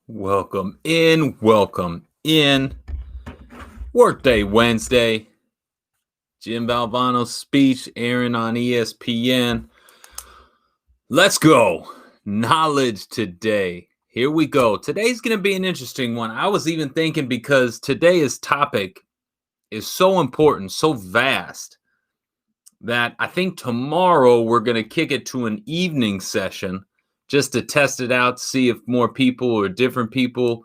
Welcome in. Workday Wednesday. Jim Valvano's speech, Aaron on ESPN. Let's go. Knowledge today. Here we go. Today's going to be an interesting one. I was even thinking because today's topic is so important, so vast, that I think tomorrow we're going to kick it to an evening session just to test it out, see if more people or different people.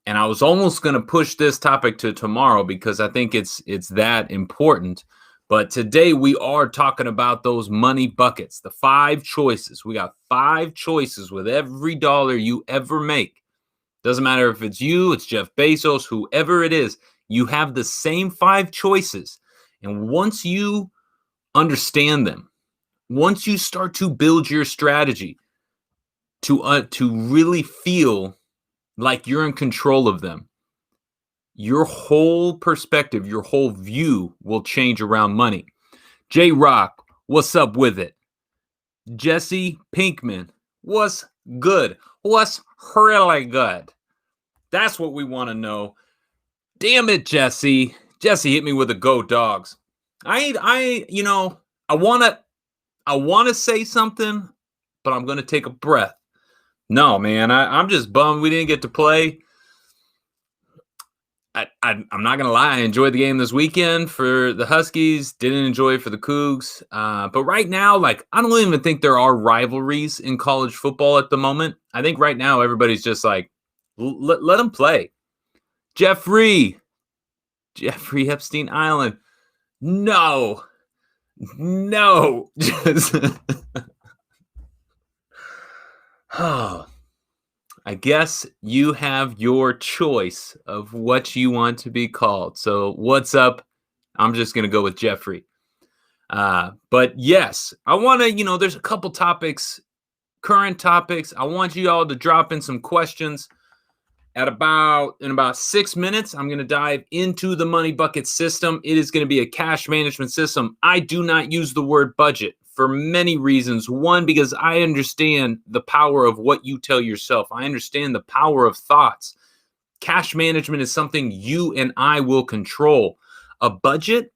And I was almost going to push this topic to tomorrow because I think it's that important. But today we are talking about those money buckets, the 5 choices. We got 5 choices with every dollar you ever make. Doesn't matter if it's you, it's Jeff Bezos, whoever it is, you have the same 5 choices. And once you understand them, once you start to build your strategy to really feel like you're in control of them, your whole perspective, your whole view will change around money. J-Rock, what's up with it? Jesse Pinkman, what's good? What's really good? That's what we want to know. Damn it, Jesse. Jesse hit me with a go dogs. I want to say something, but I'm going to take a breath. No, man, I'm just bummed we didn't get to play. I'm not going to lie. I enjoyed the game this weekend for the Huskies. Didn't enjoy it for the Cougs. But right now, I don't even think there are rivalries in college football at the moment. I think right now everybody's just like, let them play. Jeffrey Epstein Island. No. Oh, I guess you have your choice of what you want to be called. So what's up? I'm just going to go with Jeffrey. But yes, I want to, there's a couple topics, current topics. I want you all to drop in some questions. In about 6 minutes, I'm going to dive into the money bucket system. It is going to be a cash management system. I do not use the word budget for many reasons. One, because I understand the power of what you tell yourself. I understand the power of thoughts. Cash management is something you and I will control. A budget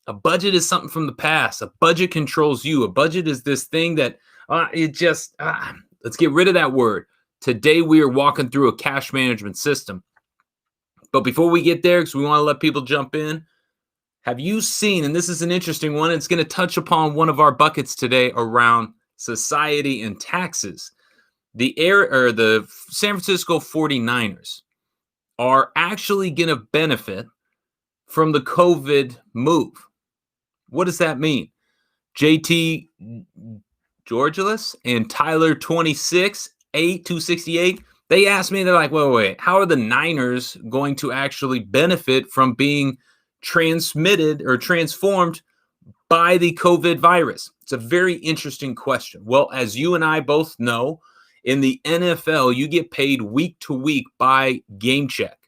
is something from the past. A budget controls you. A budget is this thing that let's get rid of that word. Today, we are walking through a cash management system. But before we get there, because we want to let people jump in, have you seen, and this is an interesting one, it's going to touch upon one of our buckets today around society and taxes. The San Francisco 49ers are actually going to benefit from the COVID move. What does that mean? JT Georgelis and Tyler 268, they asked me, they're like, wait, how are the Niners going to actually benefit from being transmitted or transformed by the COVID virus? It's a very interesting question. Well, as you and I both know, in the NFL, you get paid week to week by game check.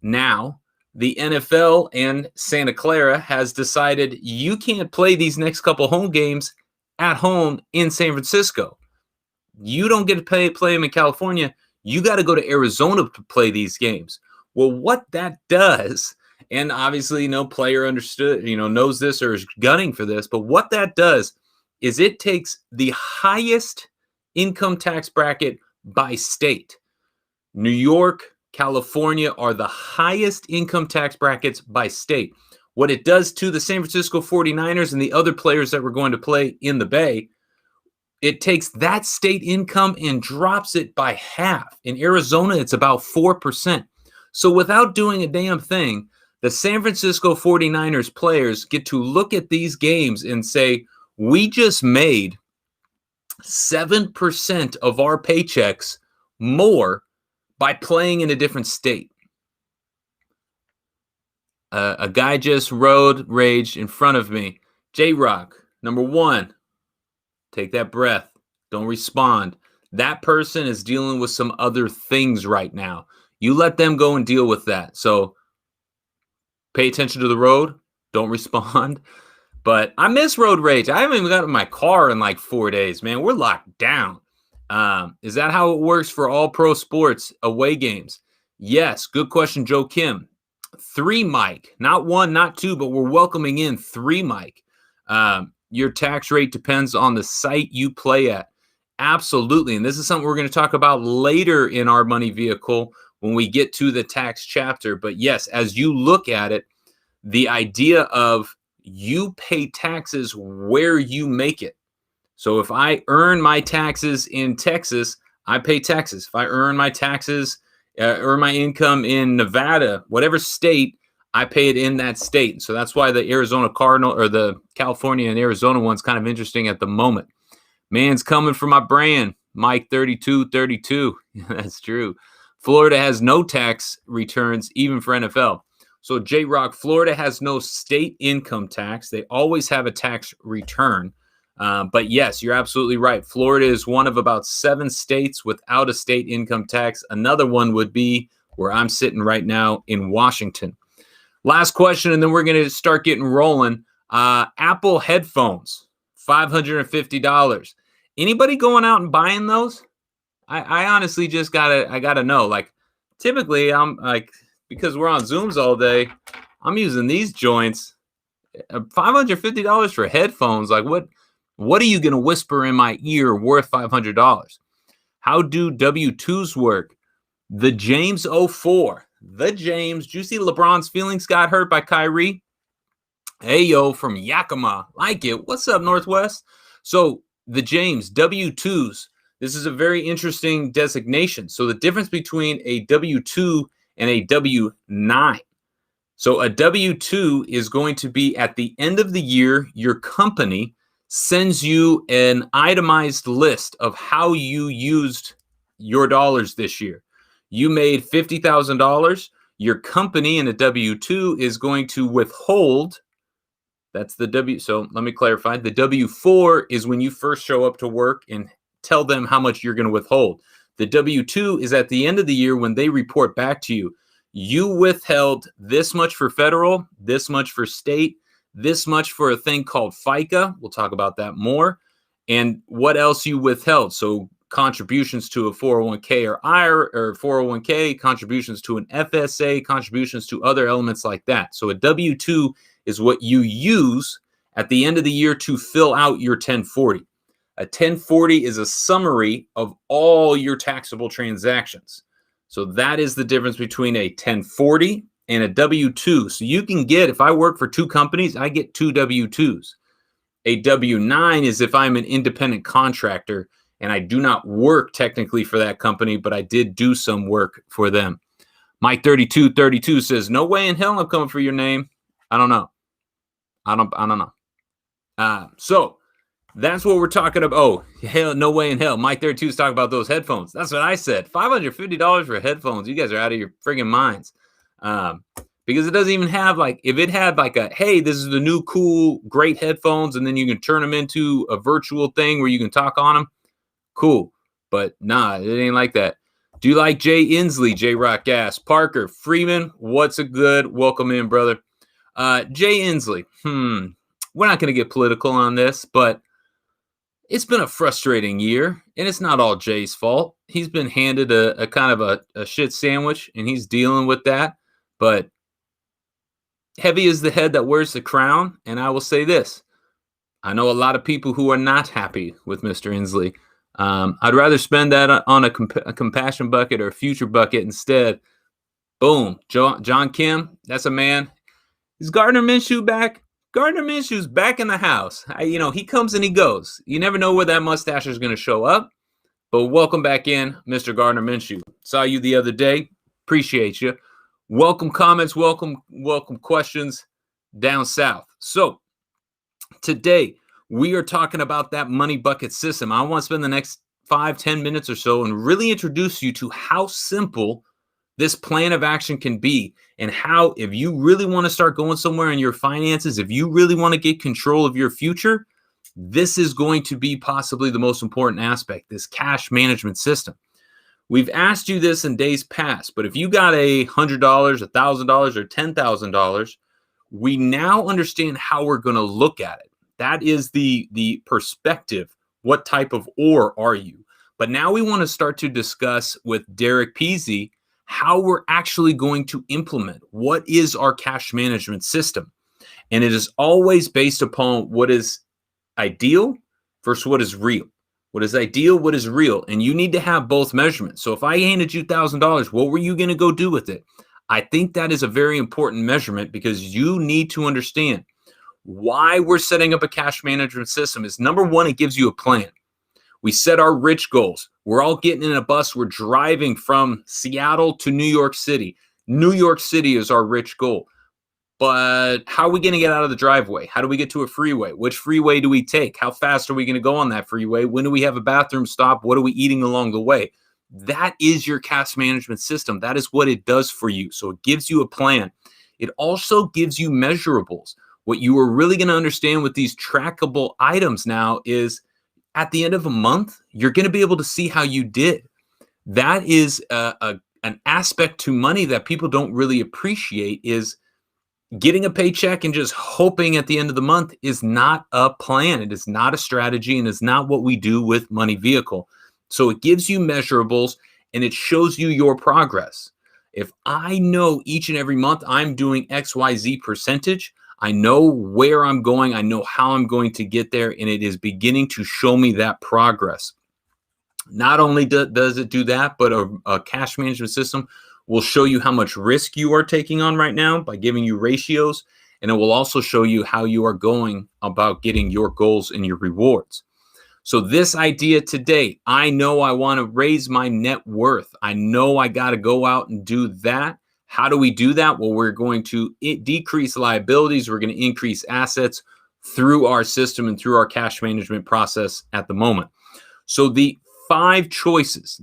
Now, the NFL and Santa Clara has decided you can't play these next couple home games at home in San Francisco. You don't get to play them in California. You got to go to Arizona to play these games. Well, what that does, and obviously no player knows this or is gunning for this, but what that does is it takes the highest income tax bracket by state. New York, California are the highest income tax brackets by state. What it does to the San Francisco 49ers and the other players that were going to play in the Bay, it takes that state income and drops it by half. In Arizona, it's about 4%. So without doing a damn thing, the San Francisco 49ers players get to look at these games and say, we just made 7% of our paychecks more by playing in a different state. A guy just road raged in front of me. J-Rock, number 1. Take that breath. Don't respond. That person is dealing with some other things right now. You let them go and deal with that. So pay attention to the road. Don't respond. But I miss road rage. I haven't even got in my car in like 4 days, man. We're locked down. Is that how it works for all pro sports away games? Yes. Good question, Joe Kim. 3 mic, not 1, not 2, but we're welcoming in 3 mic. Your tax rate depends on the site you play at. Absolutely. And this is something we're going to talk about later in our money vehicle when we get to the tax chapter. But yes, as you look at it, the idea of you pay taxes where you make it. So if I earn my taxes in Texas, I pay taxes. If I earn my taxes, earn my income in Nevada, whatever state, I pay it in that state. So that's why the Arizona Cardinal or the California and Arizona one's kind of interesting at the moment. Man's coming for my brand, Mike 3232. That's true. Florida has no tax returns, even for NFL. So J-Rock, Florida has no state income tax. They always have a tax return. But yes, you're absolutely right. Florida is one of about 7 states without a state income tax. Another one would be where I'm sitting right now in Washington. Last question, and then we're going to start getting rolling. Apple headphones, $550. Anybody going out and buying those? I honestly just gotta know. Like, typically, I'm like, because we're on Zooms all day, I'm using these joints. $550 for headphones. Like, what are you gonna whisper in my ear worth $500? How do W-2s work? The James 04. The James. Did you see LeBron's feelings got hurt by Kyrie? Hey, yo, from Yakima. Like it. What's up, Northwest? So the James W-2s. This is a very interesting designation. So the difference between a W-2 and a W-9. So a W-2 is going to be at the end of the year, your company sends you an itemized list of how you used your dollars this year. You made $50,000. Your company in a W-2 is going to withhold. That's the W. So let me clarify. The W-4 is when you first show up to work and tell them how much you're going to withhold. The W-2 is at the end of the year when they report back to you. You withheld this much for federal, this much for state, this much for a thing called FICA. We'll talk about that more. And what else you withheld. So contributions to a 401k or IRA or 401k, contributions to an FSA, contributions to other elements like that. So a W-2 is what you use at the end of the year to fill out your 1040. A 1040 is a summary of all your taxable transactions. So that is the difference between a 1040 and a W-2. So you can get, if I work for 2 companies, I get 2 W-2s. A W-9 is if I'm an independent contractor and I do not work technically for that company, but I did do some work for them. Mike 3232 says, no way in hell I'm coming for your name. I don't know. I don't know. So that's what we're talking about. Oh, hell, no way in hell. Mike 32 is talking about those headphones. That's what I said. $550 for headphones. You guys are out of your friggin' minds. Because it doesn't even have like, if it had like a, hey, this is the new cool, great headphones, and then you can turn them into a virtual thing where you can talk on them. Cool. But nah, it ain't like that. Do you like Jay Inslee, J-Rock Gas? Parker Freeman, what's a good? Welcome in, brother. Jay Inslee. We're not going to get political on this, but it's been a frustrating year, and it's not all Jay's fault. He's been handed a kind of a shit sandwich, and he's dealing with that. But heavy is the head that wears the crown, and I will say this. I know a lot of people who are not happy with Mr. Inslee. I'd rather spend that on a compassion bucket or a future bucket instead. Boom. John Kim, that's a man. Is Gardner Minshew back? Gardner Minshew's back in the house. He comes and he goes. You never know where that mustache is going to show up. But welcome back in, Mr. Gardner Minshew. Saw you the other day. Appreciate you. Welcome comments. Welcome questions down south. So today we are talking about that money bucket system. I want to spend the next 5-10 minutes or so and really introduce you to how simple this plan of action can be, and how, if you really want to start going somewhere in your finances, if you really want to get control of your future, this is going to be possibly the most important aspect, this cash management system. We've asked you this in days past, but if you got $100, $1,000, or $10,000, we now understand how we're going to look at it. That is the perspective. What type of ore are you? But now we want to start to discuss with Derek Peasy how we're actually going to implement. What is our cash management system? And it is always based upon what is ideal versus what is real. What is ideal, what is real. And you need to have both measurements. So if I handed you $1,000, what were you going to go do with it? I think that is a very important measurement, because you need to understand why we're setting up a cash management system. Is number one, it gives you a plan. We set our rich goals. We're all getting in a bus. We're driving from Seattle to New York City. New York City is our rich goal. But how are we going to get out of the driveway? How do we get to a freeway? Which freeway do we take? How fast are we going to go on that freeway? When do we have a bathroom stop? What are we eating along the way? That is your cash management system. That is what it does for you. So it gives you a plan. It also gives you measurables. What you are really going to understand with these trackable items now is at the end of a month, you're going to be able to see how you did. That is an aspect to money that people don't really appreciate. Is getting a paycheck and just hoping at the end of the month is not a plan. It is not a strategy, and is not what we do with Money Vehicle. So it gives you measurables, and it shows you your progress. If I know each and every month I'm doing XYZ percentage, I know where I'm going, I know how I'm going to get there, and it is beginning to show me that progress. Not only does it do that, but a cash management system will show you how much risk you are taking on right now by giving you ratios, and it will also show you how you are going about getting your goals and your rewards. So this idea today, I know I want to raise my net worth. I know I got to go out and do that. How do we do that? Well, we're going to decrease liabilities. We're going to increase assets through our system and through our cash management process at the moment. So the five choices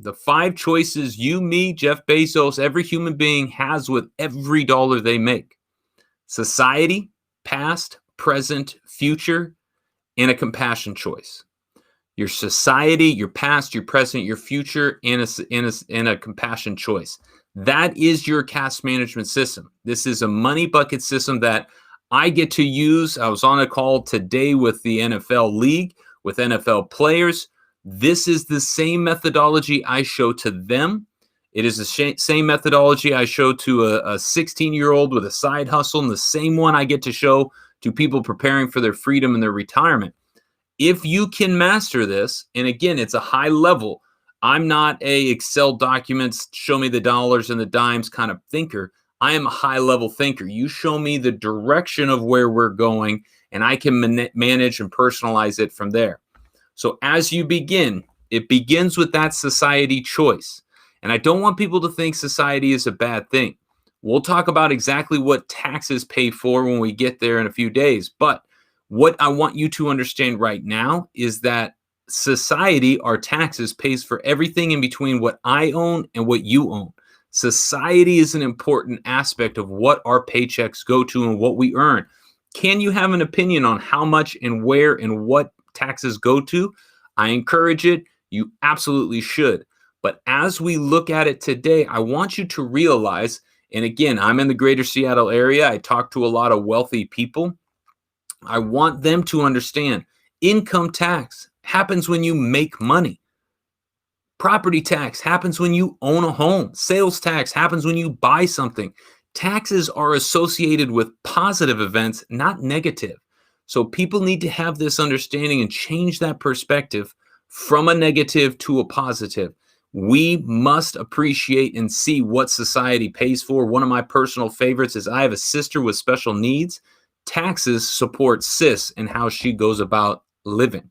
you, me, Jeff Bezos, every human being has with every dollar they make: society, past, present, future, and a compassion choice. Your society, your past, your present, your future, and a compassion choice. That is your cash management system. This is a money bucket system that I get to use. I was on a call today with the NFL league, with NFL players. This is the same methodology I show to them. It is the same methodology I show to a 16-year-old with a side hustle, and the same one I get to show to people preparing for their freedom and their retirement. If you can master this, and again, it's a high level. I'm not a Excel documents, show me the dollars and the dimes kind of thinker. I am a high level thinker. You show me the direction of where we're going, and I can manage and personalize it from there. So as you begin, it begins with that society choice. And I don't want people to think society is a bad thing. We'll talk about exactly what taxes pay for when we get there in a few days. But what I want you to understand right now is that society, our taxes, pays for everything in between what I own and what you own. Society is an important aspect of what our paychecks go to and what we earn. Can you have an opinion on how much and where and what taxes go to? I encourage it. You absolutely should. But as we look at it today, I want you to realize, and again, I'm in the greater Seattle area. I talk to a lot of wealthy people. I want them to understand income tax happens when you make money. Property tax happens when you own a home. Sales tax happens when you buy something. Taxes are associated with positive events, not negative. So people need to have this understanding and change that perspective from a negative to a positive. We must appreciate and see what society pays for. One of my personal favorites is I have a sister with special needs. Taxes support sis and how she goes about living.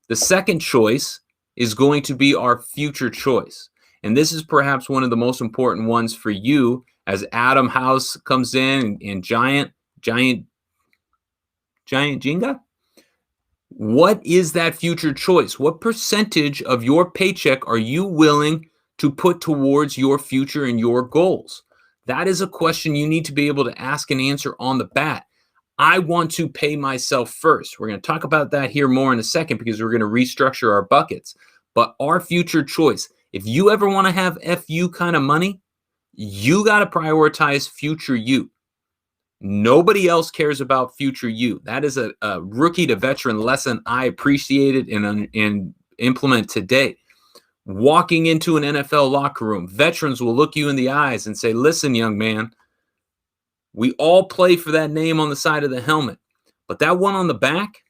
The second choice is going to be our future choice. And this is perhaps one of the most important ones for you as Adam House comes in and Giant Jenga. What is that future choice? What percentage of your paycheck are you willing to put towards your future and your goals? That is a question you need to be able to ask and answer on the bat. I want to pay myself first. We're going to talk about that here more in a second because we're going to restructure our buckets. But our future choice, if you ever want to have FU kind of money, you got to prioritize future you. Nobody else cares about future you. That is a rookie to veteran lesson I appreciated and implement today. Walking into an NFL locker room, veterans will look you in the eyes and say, listen, young man, we all play for that name on the side of the helmet, but that one on the back,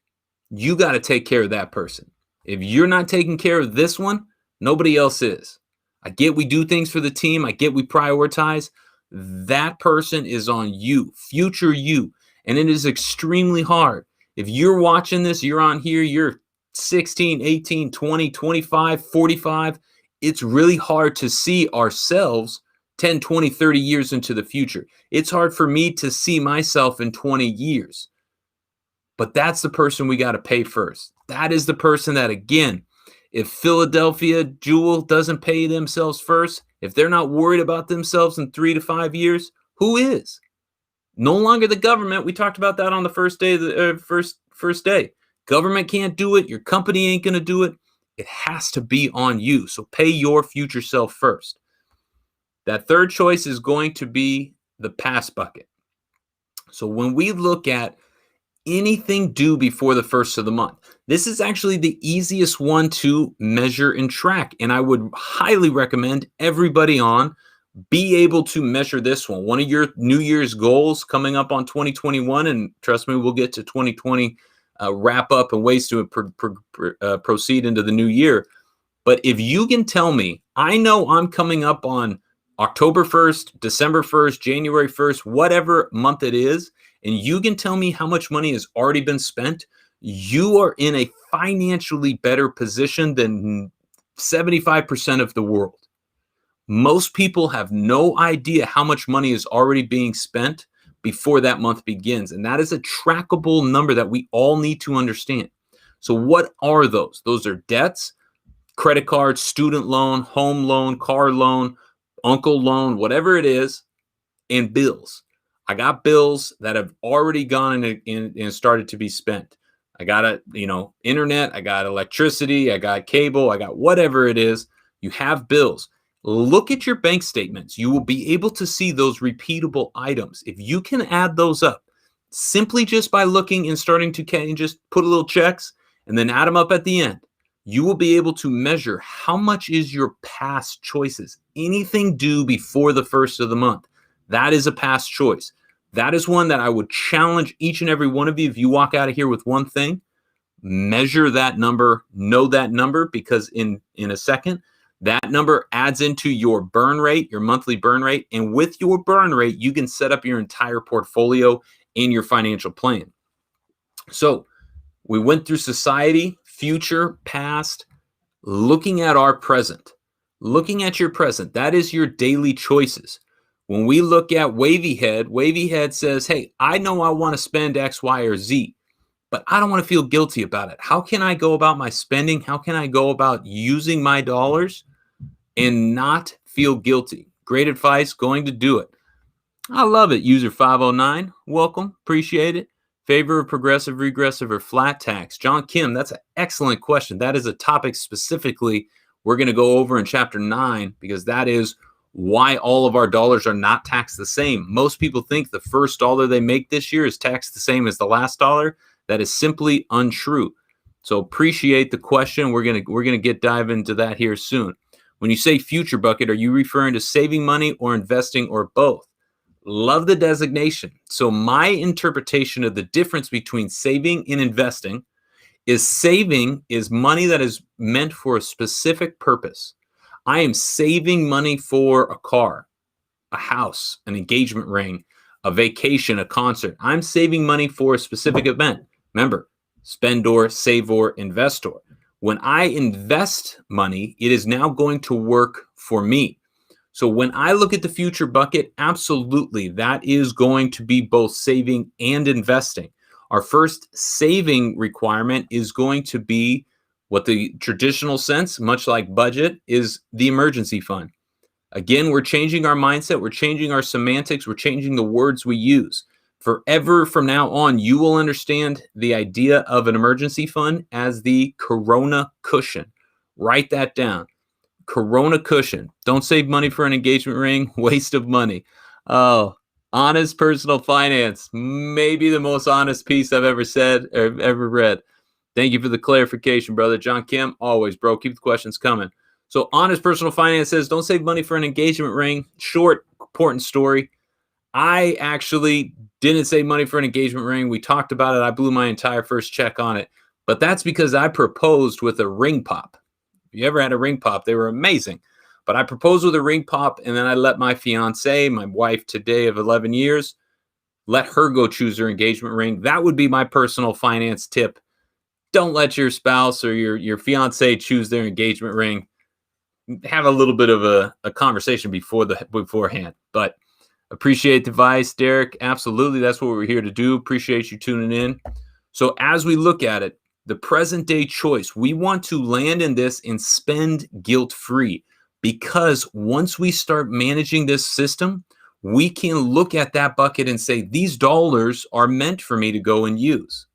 you got to take care of that person. If you're not taking care of this one, nobody else is. I get we do things for the team. I get we prioritize. That person is on you, future you. And it is extremely hard. If you're watching this, you're on here, you're 16, 18, 20, 25, 45. It's really hard to see ourselves 10, 20, 30 years into the future. It's hard for me to see myself in 20 years. But that's the person we got to pay first. That is the person that, again, if Philadelphia Jewel doesn't pay themselves first, if they're not worried about themselves in 3 to 5 years, who is? No longer the government. We talked about that on the first day. First day. Government can't do it. Your company ain't going to do it. It has to be on you. So pay your future self first. That third choice is going to be the pass bucket. So when we look at anything due before the first of the month, this is actually the easiest one to measure and track. And I would highly recommend everybody on be able to measure this one. One of your New Year's goals coming up on 2021, and trust me, we'll get to 2020 wrap up and ways to proceed into the new year. But if you can tell me, I know I'm coming up on October 1st, December 1st, January 1st, whatever month it is, and you can tell me how much money has already been spent, you are in a financially better position than 75% of the world. Most people have no idea how much money is already being spent before that month begins. And that is a trackable number that we all need to understand. So what are those? Those are debts, credit cards, student loan, home loan, car loan, uncle loan, whatever it is, and bills. I got bills that have already gone in and started to be spent. I got internet, I got electricity, I got cable, I got whatever it is. You have bills. Look at your bank statements. You will be able to see those repeatable items. If you can add those up, simply just by looking and starting to just put a little checks and then add them up at the end, you will be able to measure how much is your past choices. Anything due before the first of the month, that is a past choice. That is one that I would challenge each and every one of you. If you walk out of here with one thing, measure that number, know that number, because in a second, that number adds into your burn rate, your monthly burn rate. And with your burn rate, you can set up your entire portfolio in your financial plan. So we went through society, future, past, looking at our present. Looking at your present, that is your daily choices. When we look at Wavy Head says, hey, I know I want to spend X, Y, or Z, but I don't want to feel guilty about it. How can I go about my spending? How can I go about using my dollars and not feel guilty? Great advice, going to do it. I love it. User 509, welcome, appreciate it. Favor of progressive, regressive, or flat tax? John Kim, that's an excellent question. That is a topic specifically we're going to go over in chapter 9, because that is why all of our dollars are not taxed the same. Most people think the first dollar they make this year is taxed the same as the last dollar. That is simply untrue. So appreciate the question. We're gonna dive into that here soon. When you say future bucket, are you referring to saving money or investing or both? Love the designation. So my interpretation of the difference between saving and investing is saving is money that is meant for a specific purpose. I am saving money for a car, a house, an engagement ring, a vacation, a concert. I'm saving money for a specific event. Remember, spendor, savor, investor. When I invest money, it is now going to work for me. So when I look at the future bucket, absolutely, that is going to be both saving and investing. Our first saving requirement is going to be what the traditional sense, much like budget, is the emergency fund. Again, we're changing our mindset. We're changing our semantics. We're changing the words we use. Forever from now on, you will understand the idea of an emergency fund as the Corona cushion. Write that down. Corona cushion. Don't save money for an engagement ring. Waste of money. Oh, honest personal finance. Maybe the most honest piece I've ever said or ever read. Thank you for the clarification, brother. John Kim, always, bro. Keep the questions coming. So Honest Personal Finance says, don't save money for an engagement ring. Short, important story. I actually didn't save money for an engagement ring. We talked about it. I blew my entire first check on it. But that's because I proposed with a ring pop. If you ever had a ring pop, they were amazing. But I proposed with a ring pop, and then I let my fiance, my wife today of 11 years, let her go choose her engagement ring. That would be my personal finance tip. Don't let your spouse or your fiance choose their engagement ring. Have a little bit of a conversation beforehand. But appreciate the advice, Derek. Absolutely, that's what we're here to do. Appreciate you tuning in. So as we look at it, the present day choice, we want to land in this and spend guilt-free, because once we start managing this system, we can look at that bucket and say, these dollars are meant for me to go and use.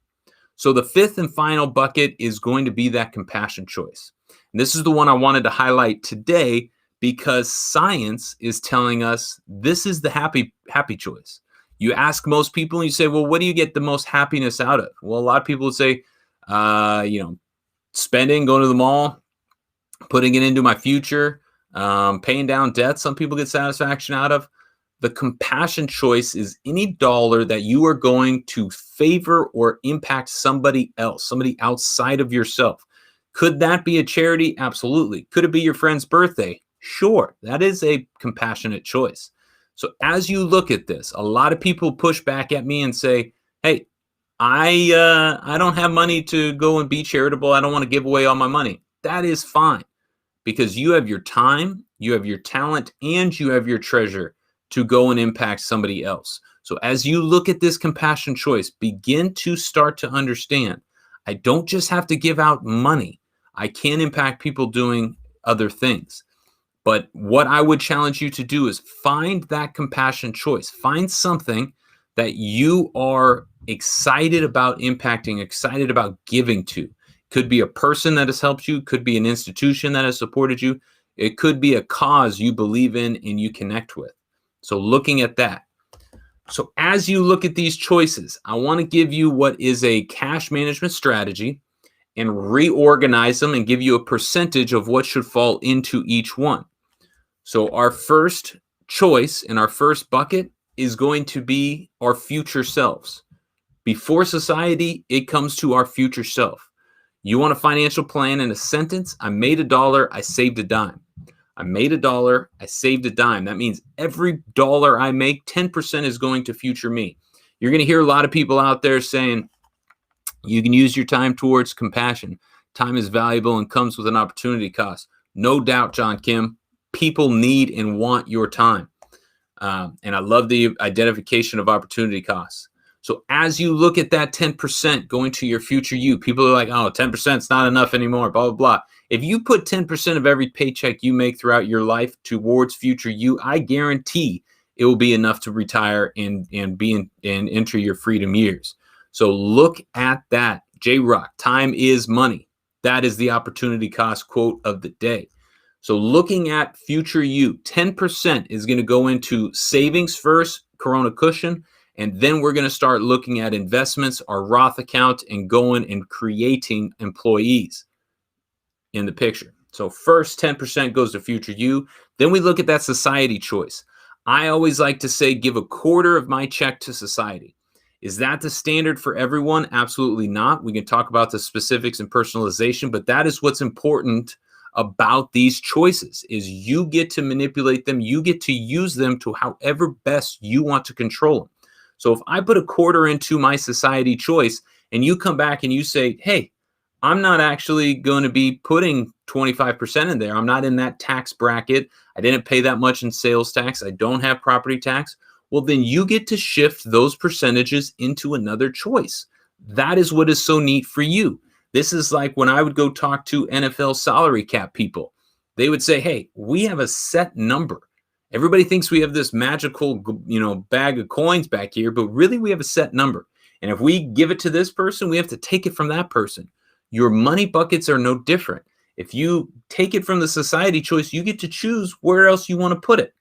So the fifth and final bucket is going to be that compassion choice. And this is the one I wanted to highlight today, because science is telling us this is the happy choice. You ask most people and you say, well, what do you get the most happiness out of? Well, a lot of people would say, spending, going to the mall, putting it into my future, paying down debt. Some people get satisfaction out of. The compassion choice is any dollar that you are going to favor or impact somebody else, somebody outside of yourself. Could that be a charity? Absolutely. Could it be your friend's birthday? Sure. That is a compassionate choice. So as you look at this, a lot of people push back at me and say, hey, I don't have money to go and be charitable. I don't want to give away all my money. That is fine, because you have your time, you have your talent, and you have your treasure to go and impact somebody else. So as you look at this compassion choice, begin to start to understand, I don't just have to give out money. I can impact people doing other things. But what I would challenge you to do is find that compassion choice. Find something that you are excited about impacting, excited about giving to. Could be a person that has helped you, could be an institution that has supported you. It could be a cause you believe in and you connect with. So looking at that. So as you look at these choices, I want to give you what is a cash management strategy and reorganize them and give you a percentage of what should fall into each one. So our first choice in our first bucket is going to be our future selves. Before society, it comes to our future self. You want a financial plan in a sentence? I made $1, I saved a dime. I made $1, I saved a dime. That means every dollar I make, 10% is going to future me. You're going to hear a lot of people out there saying, you can use your time towards compassion. Time is valuable and comes with an opportunity cost. No doubt, John Kim, people need and want your time. And I love the identification of opportunity costs. So as you look at that 10% going to your future you, people are like, oh, 10% is not enough anymore, blah, blah, blah. If you put 10% of every paycheck you make throughout your life towards future you, I guarantee it will be enough to retire and enter your freedom years. So look at that. J-Rock, time is money. That is the opportunity cost quote of the day. So looking at future you, 10% is going to go into savings first, Corona cushion, and then we're going to start looking at investments, our Roth account, and going and creating employees in the picture. So first 10% goes to future you. Then we look at that society choice. I always like to say, give a quarter of my check to society. Is that the standard for everyone? Absolutely not. We can talk about the specifics and personalization, but that is what's important about these choices, is you get to manipulate them. You get to use them to however best you want to control them. So if I put a quarter into my society choice and you come back and you say, hey, I'm not actually going to be putting 25% in there. I'm not in that tax bracket. I didn't pay that much in sales tax. I don't have property tax. Well, then you get to shift those percentages into another choice. That is what is so neat for you. This is like when I would go talk to NFL salary cap people. They would say, hey, we have a set number. Everybody thinks we have this magical, bag of coins back here, but really we have a set number. And if we give it to this person, we have to take it from that person. Your money buckets are no different. If you take it from the society choice, you get to choose where else you want to put it.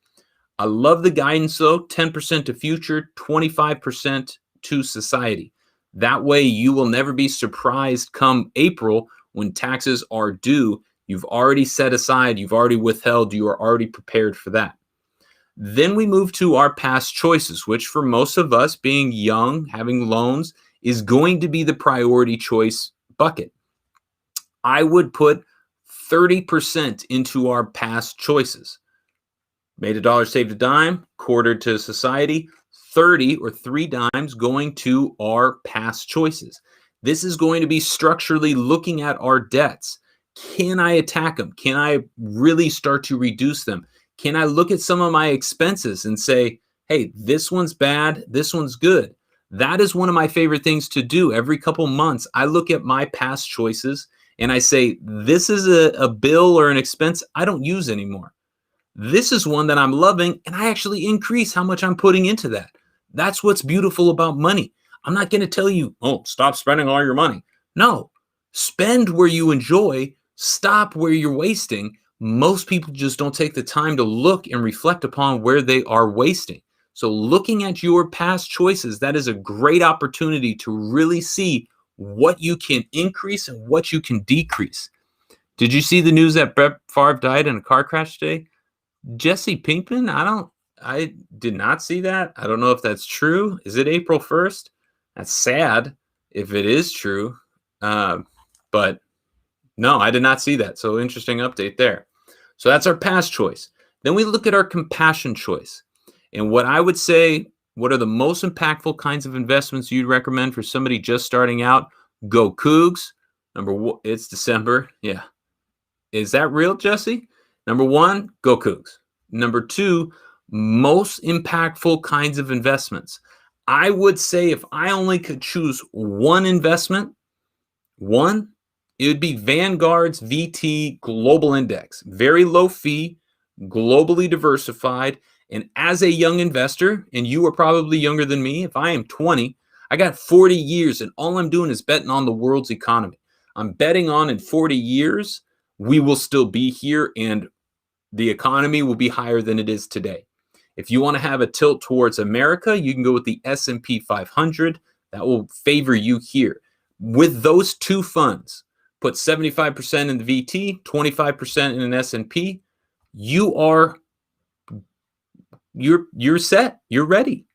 I love the guidance though, 10% to future, 25% to society. That way you will never be surprised come April when taxes are due You've already set aside, you've already withheld, you are already prepared for that. Then we move to our past choices, which for most of us, being young, having loans, is going to be the priority choice bucket. I would put 30% into our past choices. Made a dollar, saved a dime, quartered to society, 30 or 3 dimes going to our past choices. This is going to be structurally looking at our debts. Can I attack them? Can I really start to reduce them? Can I look at some of my expenses and say, hey, this one's bad, this one's good? That is one of my favorite things to do. Every couple months, I look at my past choices and I say, this is a bill or an expense I don't use anymore. This is one that I'm loving, and I actually increase how much I'm putting into that. That's what's beautiful about money. I'm not going to tell you, oh, stop spending all your money. No, spend where you enjoy, stop where you're wasting. Most people just don't take the time to look and reflect upon where they are wasting. So looking at your past choices, that is a great opportunity to really see what you can increase and what you can decrease. Did you see the news that Brett Favre died in a car crash today? Jesse Pinkman? I did not see that. I don't know if that's true. Is it April 1st? That's sad if it is true. But no, I did not see that. So interesting update there. So that's our past choice. Then we look at our compassion choice. And what I would say, what are the most impactful kinds of investments you'd recommend for somebody just starting out? Go Cougs. Number one, it's December. Yeah. Is that real, Jesse? Number one, go Cougs. Number two, most impactful kinds of investments. I would say if I only could choose one investment, it would be Vanguard's VT Global Index. Very low fee, globally diversified. And as a young investor, and you are probably younger than me, if I am 20, I got 40 years and all I'm doing is betting on the world's economy. I'm betting on in 40 years, we will still be here and the economy will be higher than it is today. If you want to have a tilt towards America, you can go with the S&P 500. That will favor you here. With those two funds, put 75% in the VT, 25% in an S&P, you're set. You're ready.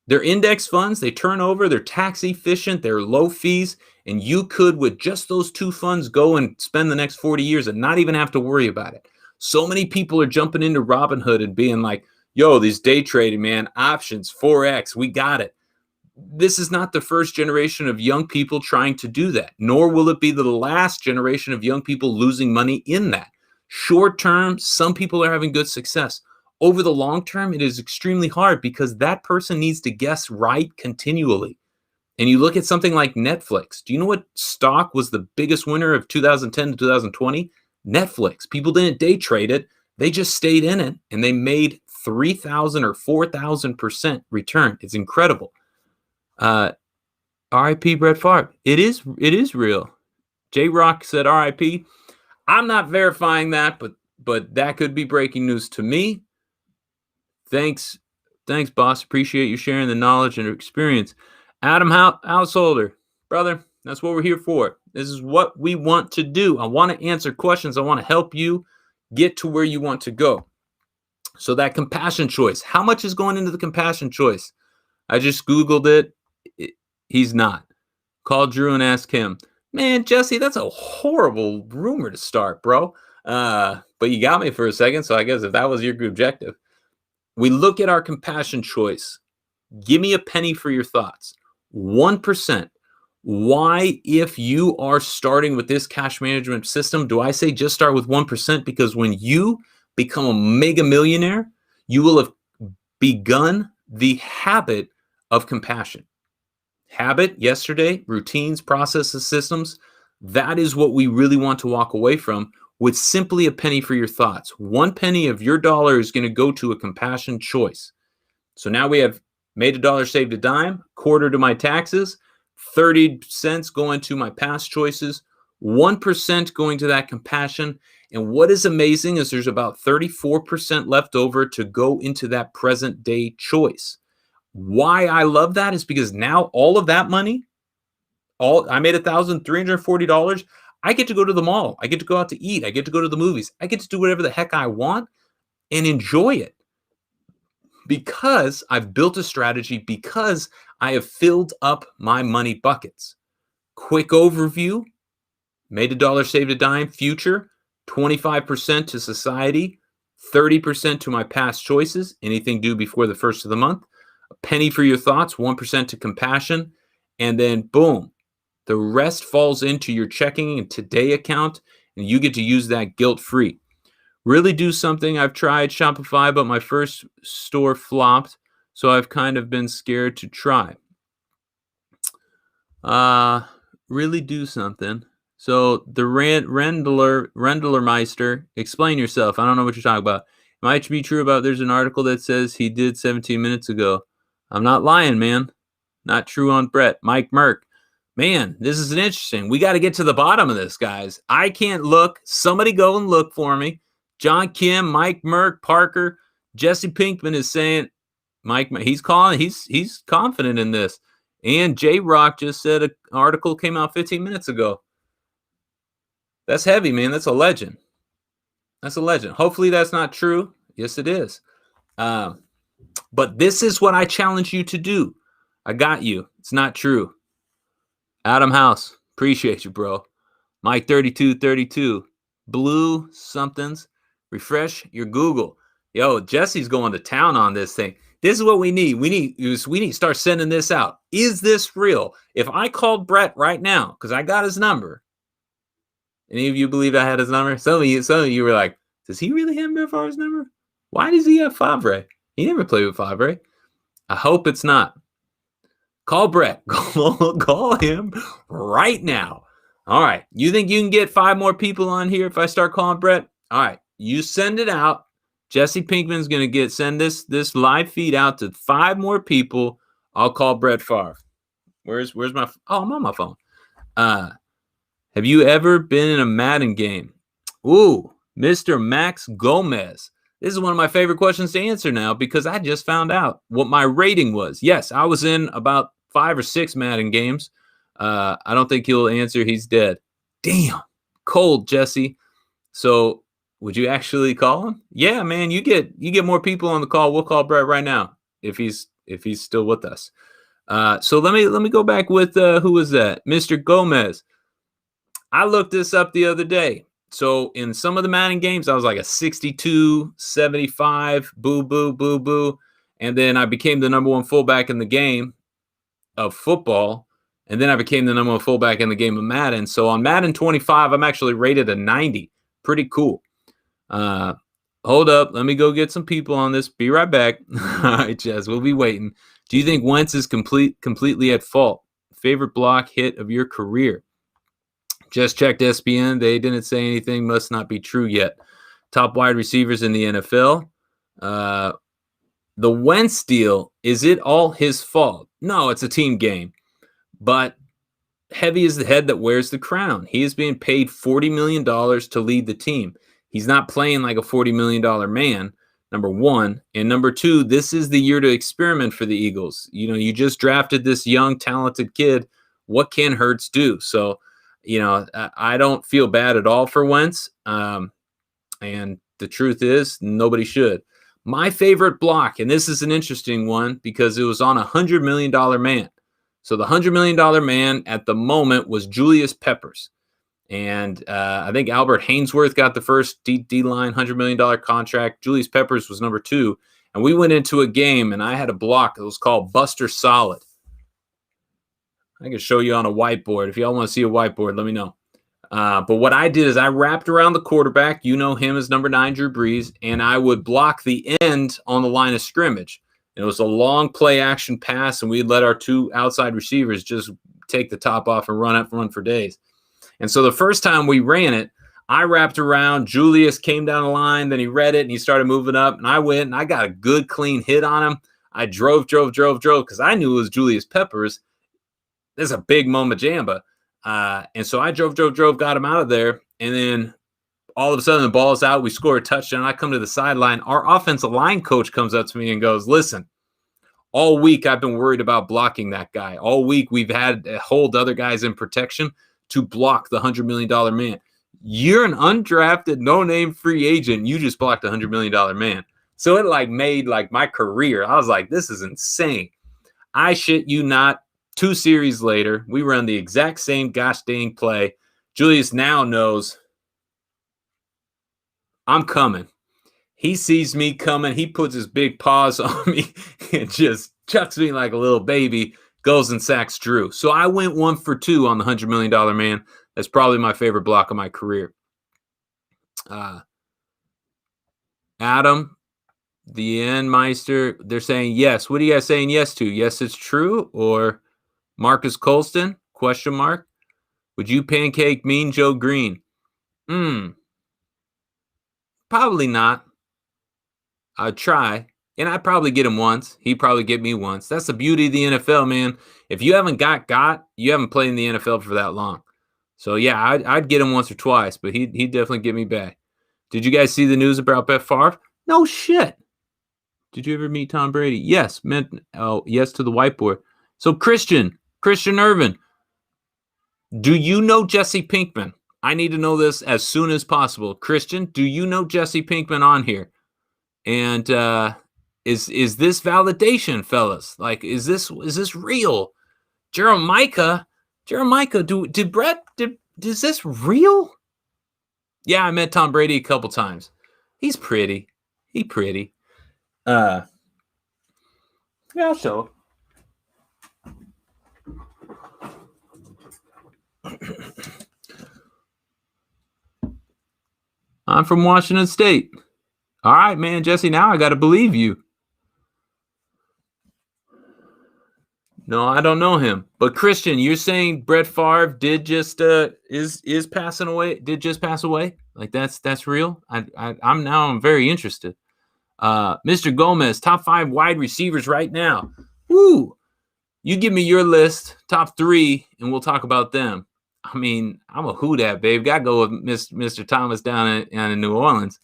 They're index funds. They turn over. They're tax efficient. They're low fees. And you could, with just those two funds, go and spend the next 40 years and not even have to worry about it. So many people are jumping into Robinhood and being like, yo, these day trading, man, options, Forex, we got it. This is not the first generation of young people trying to do that, nor will it be the last generation of young people losing money in that. Short term, some people are having good success. Over the long term, it is extremely hard because that person needs to guess right continually. And you look at something like Netflix. Do you know what stock was the biggest winner of 2010 to 2020? Netflix. People didn't day trade it. They just stayed in it and they made 3,000 or 4,000% return. It's incredible. R.I.P. Brett Favre. It is real. J-Rock said R.I.P. I'm not verifying that, but that could be breaking news to me. Thanks, boss. Appreciate you sharing the knowledge and experience. Adam Householder, brother, that's what we're here for. This is what we want to do. I want to answer questions. I want to help you get to where you want to go. So that compassion choice, how much is going into the compassion choice? I just Googled it. He's not. Call Drew and ask him. Man, Jesse, that's a horrible rumor to start, bro. But you got me for a second, so I guess if that was your objective. We look at our compassion choice. Give me a penny for your thoughts. 1%. Why, if you are starting with this cash management system, do I say just start with 1%? Because when you become a mega millionaire, you will have begun the habit of compassion. Habit, yesterday, routines, processes, systems. That is what we really want to walk away from with simply a penny for your thoughts. 1 penny of your dollar is going to go to a compassion choice. So now we have made a dollar, saved a dime, quarter to my taxes, 30 cents going to my past choices, 1% going to that compassion. And what is amazing is there's about 34% left over to go into that present day choice. Why I love that is because now all of that money, I made $1,340. I get to go to the mall. I get to go out to eat. I get to go to the movies. I get to do whatever the heck I want and enjoy it because I've built a strategy, because I have filled up my money buckets. Quick overview: made a dollar, saved a dime. Future: 25% to society, 30% to my past choices, anything due before the first of the month. A penny for your thoughts, 1% to compassion. And then boom, the rest falls into your checking and today account, and you get to use that guilt-free. Really do something. I've tried Shopify, but my first store flopped, so I've kind of been scared to try. Really do something. So the Rendlermeister, explain yourself. I don't know what you're talking about. It might be true about, there's an article that says he did 17 minutes ago. I'm not lying, man. Not true on Brett. Mike Merck. Man, this is interesting. We got to get to the bottom of this, guys. I can't look. Somebody go and look for me. John Kim, Mike Merck, Parker, Jesse Pinkman is saying, Mike, he's calling, he's confident in this. And J Rock just said an article came out 15 minutes ago. That's heavy, man. That's a legend. That's a legend. Hopefully that's not true. Yes, it is. But this is what I challenge you to do. I got you. It's not true. Adam House, appreciate you, bro. Mike 3232, Blue somethings. Refresh your Google. Yo, Jesse's going to town on this thing. This is what we need. We need to start sending this out. Is this real? If I called Brett right now, because I got his number. Any of you believe I had his number? Some of you were like, does he really have Brett Favre's number? Why does he have Favre? He never played with Favre. I hope it's not. Call Brett. Call him right now. All right. You think you can get 5 more people on here if I start calling Brett? All right. You send it out. Jesse Pinkman's going to send this live feed out to 5 more people. I'll call Brett Favre. Where's my, I'm on my phone. Have you ever been in a Madden game? Ooh, Mr. Max Gomez. This is one of my favorite questions to answer now because I just found out what my rating was. Yes, I was in about 5 or 6 Madden games. I don't think he'll answer. He's dead. Damn. Cold, Jesse. So would you actually call him? Yeah, man, you get more people on the call. We'll call Brett right now if he's still with us. So let me go back with who was that? Mr. Gomez. I looked this up the other day. So in some of the Madden games, I was like a 62, 75, boo, boo, boo, boo. And then I became the number 1 fullback in the game of football. And then I became the number 1 fullback in the game of Madden. So on Madden 25, I'm actually rated a 90. Pretty cool. Hold up. Let me go get some people on this. Be right back. All right, Jess, we'll be waiting. Do you think Wentz is completely at fault? Favorite block hit of your career? Just checked ESPN. They didn't say anything. Must not be true yet. Top wide receivers in the NFL. The Wentz deal, is it all his fault? No, it's a team game. But heavy is the head that wears the crown. He is being paid $40 million to lead the team. He's not playing like a $40 million man, number one. And number two, this is the year to experiment for the Eagles. You know, you just drafted this young, talented kid. What can Hurts do? So, you know, I don't feel bad at all for Wentz. And the truth is, nobody should. My favorite block, and this is an interesting one because it was on a $100 million man. So the $100 million man at the moment was Julius Peppers. And I think Albert Hainsworth got the first D-line $100 million contract. Julius Peppers was number 2. And we went into a game, and I had a block that was called Buster Solid. I can show you on a whiteboard. If y'all want to see a whiteboard, let me know. But what I did is I wrapped around the quarterback. You know him as number 9, Drew Brees. And I would block the end on the line of scrimmage. It was a long play action pass, and we'd let our 2 outside receivers just take the top off and run for days. And so the first time we ran it, I wrapped around. Julius came down the line. Then he read it, and he started moving up. And I went, and I got a good, clean hit on him. I drove because I knew it was Julius Peppers. This is a big Mama Jamba. And so I drove, got him out of there. And then all of a sudden the ball's out. We score a touchdown. I come to the sideline. Our offensive line coach comes up to me and goes, listen, all week I've been worried about blocking that guy. All week we've had to hold other guys in protection. to block the $100 million man. You're an undrafted, no-name free agent. You just blocked a $100 million man. So it like made like my career. I was like, this is insane. I shit you not. 2 series later, we run the exact same gosh dang play. Julius now knows I'm coming. He sees me coming. He puts his big paws on me and just chucks me like a little baby, goes and sacks Drew. So I went 1 for 2 on the $100 million man. That's probably my favorite block of my career. Adam, the end Meister, they're saying yes. What are you guys saying yes to? Yes, it's true? Or Marcus Colston? Question mark. Would you pancake Mean Joe Green? Probably not. I'd try. And I'd probably get him once. He'd probably get me once. That's the beauty of the NFL, man. If you haven't got, you haven't played in the NFL for that long. So, yeah, I'd get him once or twice, but he'd definitely get me back. Did you guys see the news about Brett Favre? No shit. Did you ever meet Tom Brady? Yes. Yes to the whiteboard. So, Christian Irvin, do you know Jesse Pinkman? I need to know this as soon as possible. Christian, do you know Jesse Pinkman on here? And is this validation, fellas? Like, is this real? Jeremiah, is this real? Yeah, I met Tom Brady a couple times. He's pretty. Yeah, so. I'm from Washington State. All right, man, Jesse, now I got to believe you. No, I don't know him. But Christian, you're saying Brett Favre did just is passing away? Did just pass away? Like that's real? I'm very interested. Mr. Gomez, top 5 wide receivers right now. Woo! You give me your list, top 3, and we'll talk about them. I mean, I'm a who dat, babe. Got to go with Mr. Thomas down in New Orleans.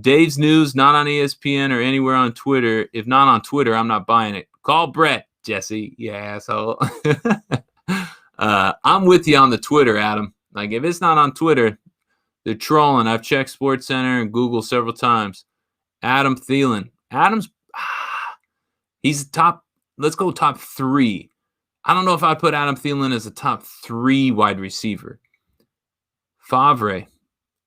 Dave's News, not on ESPN or anywhere on Twitter. If not on Twitter, I'm not buying it. Call Brett, Jesse. Yeah, asshole. I'm with you on the Twitter, Adam. Like, if it's not on Twitter, they're trolling. I've checked SportsCenter and Google several times. Adam Thielen. He's top. Let's go top 3. I don't know if I'd put Adam Thielen as a top 3 wide receiver. Favre.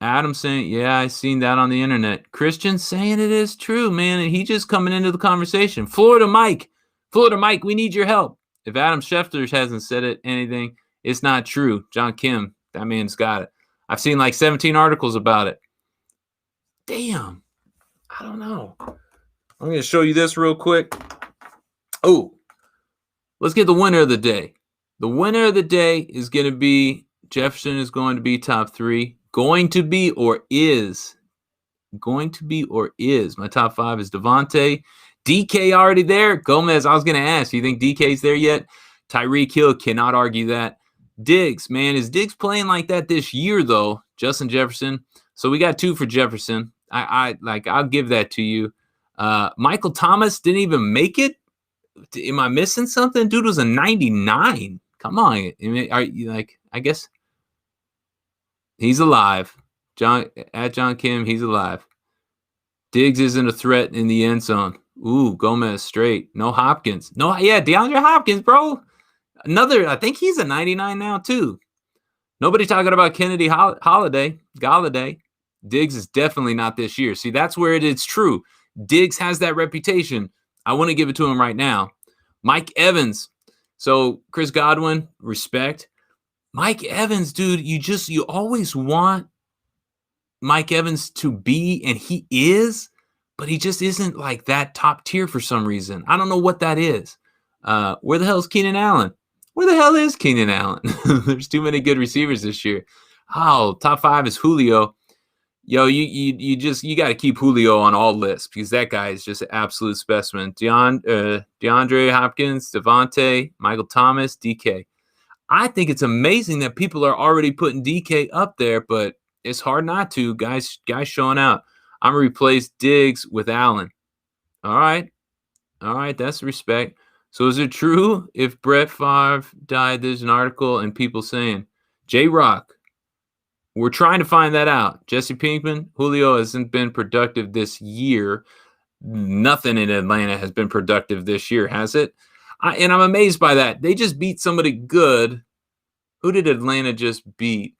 Adam saying, yeah, I seen that on the internet. Christian saying it is true, man. And he just coming into the conversation. Florida Mike, we need your help. If Adam Schefter hasn't said anything, it's not true. John Kim, that man's got it. I've seen like 17 articles about it. Damn. I don't know. I'm going to show you this real quick. Oh, let's get the winner of the day. The winner of the day is going to be Jefferson is going to be top 3. Going to be or is. My top 5 is Devontae. DK already there. Gomez, I was going to ask, you think DK's there yet? Tyreek Hill, cannot argue that. Diggs, man, is Diggs playing like that this year, though? Justin Jefferson. So we got 2 for Jefferson. I'll give that to you. Michael Thomas didn't even make it. Am I missing something? Dude was a 99. Come on. Are you like, I guess he's alive. John Kim, he's alive. Diggs isn't a threat in the end zone. Ooh, Gomez straight. No Hopkins. No, yeah, DeAndre Hopkins, bro. I think he's a 99 now, too. Nobody talking about Kennedy Galladay. Diggs is definitely not this year. See, that's where it's true. Diggs has that reputation. I want to give it to him right now. Mike Evans. So, Chris Godwin, respect. Mike Evans, dude, you always want Mike Evans to be, and he is, but he just isn't like that top tier for some reason. I don't know what that is. Where the hell is Keenan Allen? Where the hell is Keenan Allen? There's too many good receivers this year. Oh, top 5 is Julio. Yo, you got to keep Julio on all lists because that guy is just an absolute specimen. DeAndre Hopkins, Devontae, Michael Thomas, DK. I think it's amazing that people are already putting DK up there, but it's hard not to. Guys showing out. I'm going to replace Diggs with Allen. All right, that's respect. So is it true if Brett Favre died, there's an article and people saying, J-Rock. We're trying to find that out. Jesse Pinkman, Julio hasn't been productive this year. Nothing in Atlanta has been productive this year, has it? And I'm amazed by that. They just beat somebody good. Who did Atlanta just beat?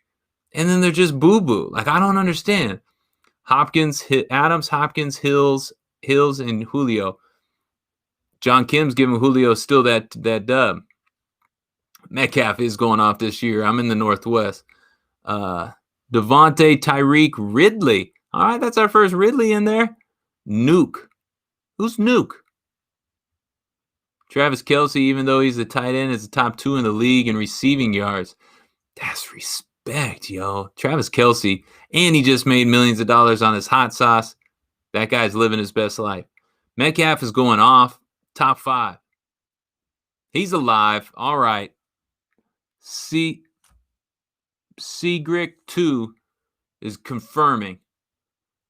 And then they're just boo-boo. Like, I don't understand. Adams, Hopkins, Hills, and Julio. John Kim's giving Julio still that dub. Metcalf is going off this year. I'm in the Northwest. Devontae, Tyreek, Ridley. All right, that's our first Ridley in there. Nuke. Who's Nuke? Travis Kelce, even though he's a tight end, is the top 2 in the league in receiving yards. That's respect, yo. Travis Kelce, and he just made millions of dollars on his hot sauce. That guy's living his best life. Metcalf is going off. Top 5. He's alive. All right. Seagrick 2 is confirming.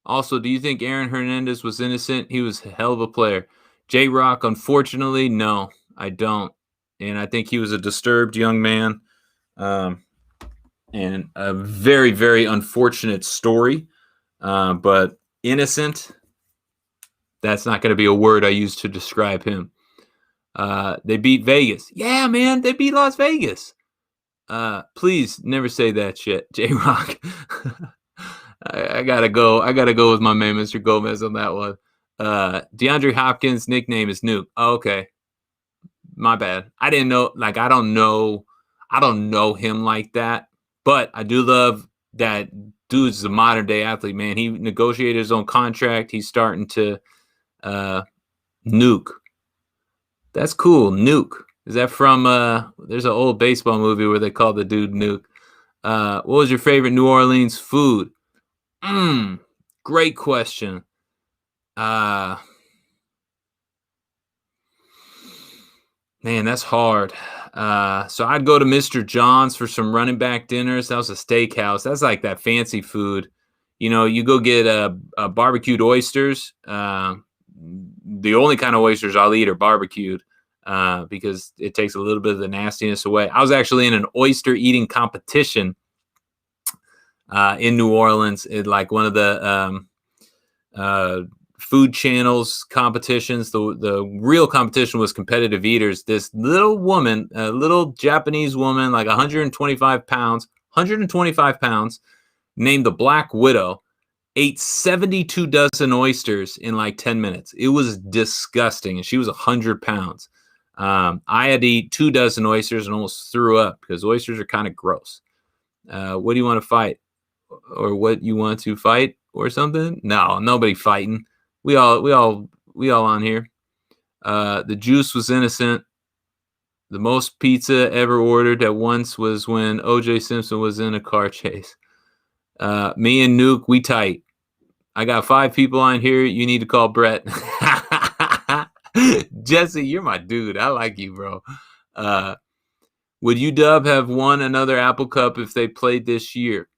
Also, do you think Aaron Hernandez was innocent? He was a hell of a player. J-Rock, unfortunately, no, I don't. And I think he was a disturbed young man. And a very, very unfortunate story. But innocent, that's not going to be a word I use to describe him. They beat Vegas. Yeah, man, they beat Las Vegas. Please never say that shit, J-Rock. I gotta go with my man, Mr. Gomez, on that one. DeAndre Hopkins' nickname is Nuke. Oh, okay. My bad. I didn't know, like, I don't know him like that, but I do love that dude's a modern day athlete, man. He negotiated his own contract. He's starting to nuke. That's cool. Nuke. Is that from there's an old baseball movie where they call the dude Nuke. What was your favorite New Orleans food? Great question. Man, that's hard. So I'd go to Mr. John's for some running back dinners. That was a steakhouse. That's like that fancy food. You know, you go get barbecued oysters. The only kind of oysters I'll eat are barbecued because it takes a little bit of the nastiness away. I was actually in an oyster eating competition in New Orleans, in like one of the food channels competitions. The real competition was competitive eaters. This little woman, a little Japanese woman, like 125 pounds, named the Black Widow, ate 72 dozen oysters in like 10 minutes. It was disgusting. And she was 100 pounds. I had to eat 2 dozen oysters and almost threw up because oysters are kind of gross. What do you want to fight? Or what you want to fight or something? No, nobody fighting. We all on here. The juice was innocent. The most pizza ever ordered at once was when O.J. Simpson was in a car chase. Me and Nuke, we tight. I got 5 people on here. You need to call Brett. Jesse, you're my dude. I like you, bro. Would UW have won another Apple Cup if they played this year?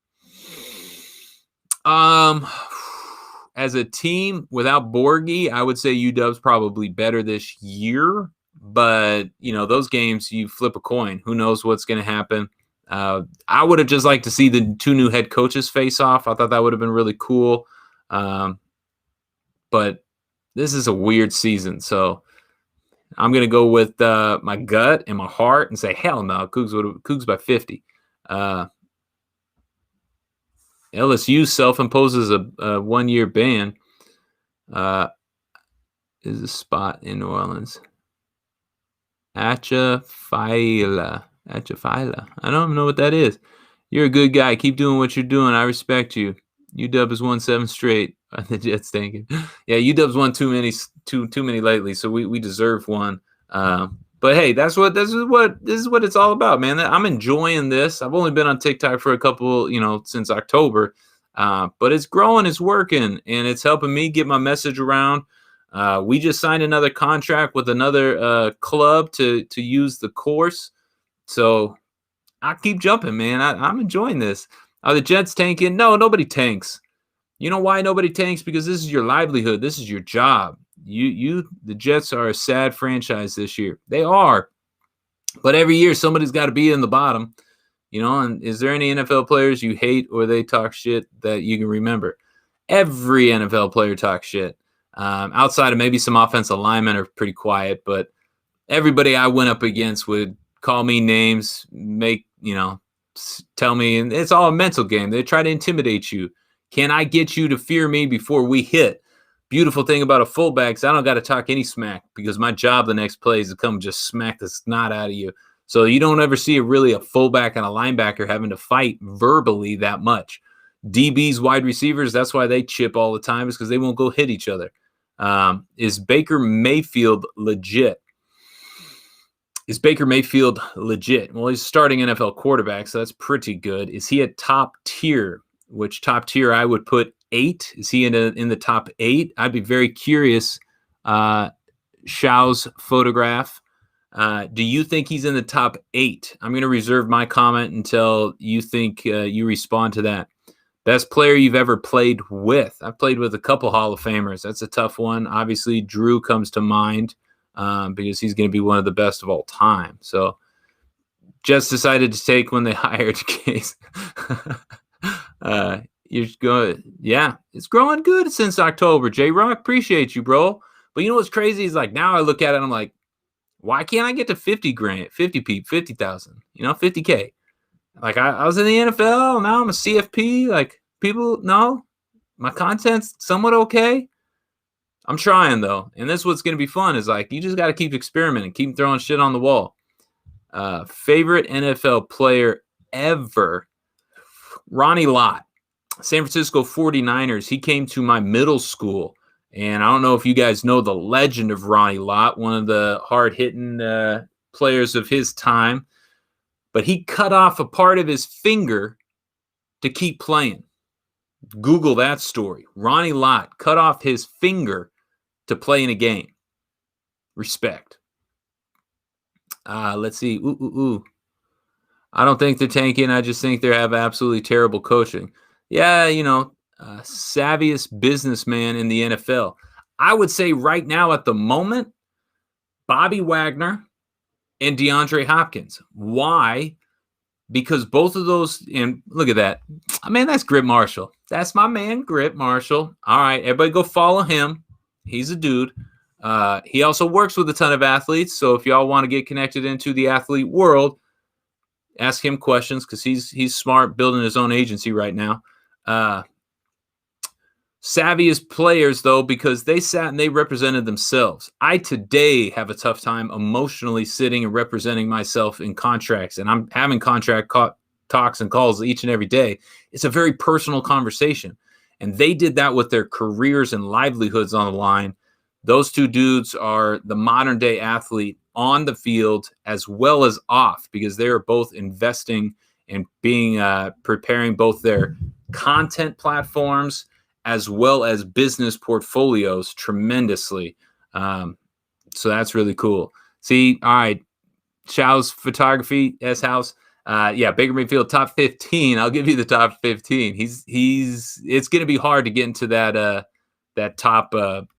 As a team without Borgie, I would say UW's probably better this year. But, you know, those games, you flip a coin. Who knows what's going to happen? I would have just liked to see the 2 new head coaches face off. I thought that would have been really cool. But this is a weird season. So I'm going to go with my gut and my heart and say, hell no, Cougs by 50. LSU self-imposes a 1-year ban. Is a spot in New Orleans. Atchafalaya. I don't even know what that is. You're a good guy. Keep doing what you're doing. I respect you. UW has won 7 straight. The Jets thinking. Yeah, UW's won too many lately, so we deserve one. But hey, this is what it's all about, man. I'm enjoying this. I've only been on TikTok for a couple, since October. But it's growing, it's working, and it's helping me get my message around. We just signed another contract with another club to use the course. So I keep jumping, man. I'm enjoying this. Are the Jets tanking? No, nobody tanks. You know why nobody tanks? Because this is your livelihood. This is your job. The Jets are a sad franchise this year. They are. But every year somebody's got to be in the bottom. And is there any NFL players you hate or they talk shit that you can remember? Every NFL player talks shit. Outside of maybe some offensive linemen are pretty quiet, but everybody I went up against would call me names, tell me, and it's all a mental game. They try to intimidate you. Can I get you to fear me before we hit? Beautiful thing about a fullback is I don't got to talk any smack because my job the next play is to come just smack the snot out of you. So you don't ever see a fullback and a linebacker having to fight verbally that much. DBs, wide receivers, that's why they chip all the time, is because they won't go hit each other. Is Baker Mayfield legit? Is Baker Mayfield legit? Well, he's starting NFL quarterback, so that's pretty good. Is he a top tier? Which top tier I would put 8? Is he in the top 8? I'd be very curious. Xiao's photograph. Do you think he's in the top 8? I'm going to reserve my comment until you think you respond to that. Best player you've ever played with? I've played with a couple Hall of Famers. That's a tough one. Obviously, Drew comes to mind because he's going to be one of the best of all time. So just decided to take when they hired Case. It's growing good since October. J-Rock, appreciate you, bro. But you know what's crazy is like now I look at it and I'm like, why can't I get to 50 grand, 50 peep, 50,000, 50K? Like I was in the NFL, now I'm a CFP. Like people know my content's somewhat okay. I'm trying though. And this is what's going to be fun is like, you just got to keep experimenting, keep throwing shit on the wall. Favorite NFL player ever? Ronnie Lott, San Francisco 49ers. He came to my middle school. And I don't know if you guys know the legend of Ronnie Lott, one of the hard-hitting players of his time. But he cut off a part of his finger to keep playing. Google that story. Ronnie Lott cut off his finger to play in a game. Respect. Let's see. I don't think they're tanking. I just think they have absolutely terrible coaching. Yeah, savviest businessman in the NFL. I would say right now at the moment, Bobby Wagner and DeAndre Hopkins. Why? Because both of those, and look at that. Man, that's Grip Marshall. That's my man, Grip Marshall. All right, everybody go follow him. He's a dude. He also works with a ton of athletes. So if y'all want to get connected into the athlete world, ask him questions because he's smart, building his own agency right now. Savviest players, though, because they sat and they represented themselves. I today have a tough time emotionally sitting and representing myself in contracts, and I'm having contract talks and calls each and every day. It's a very personal conversation, and they did that with their careers and livelihoods on the line. Those two dudes are the modern-day athlete on the field as well as off because they are both investing and being preparing both their content platforms as well as business portfolios tremendously. So that's really cool. See, all right, Xiao's photography, S-House. Baker Mayfield, top 15. I'll give you the top 15. It's going to be hard to get into that top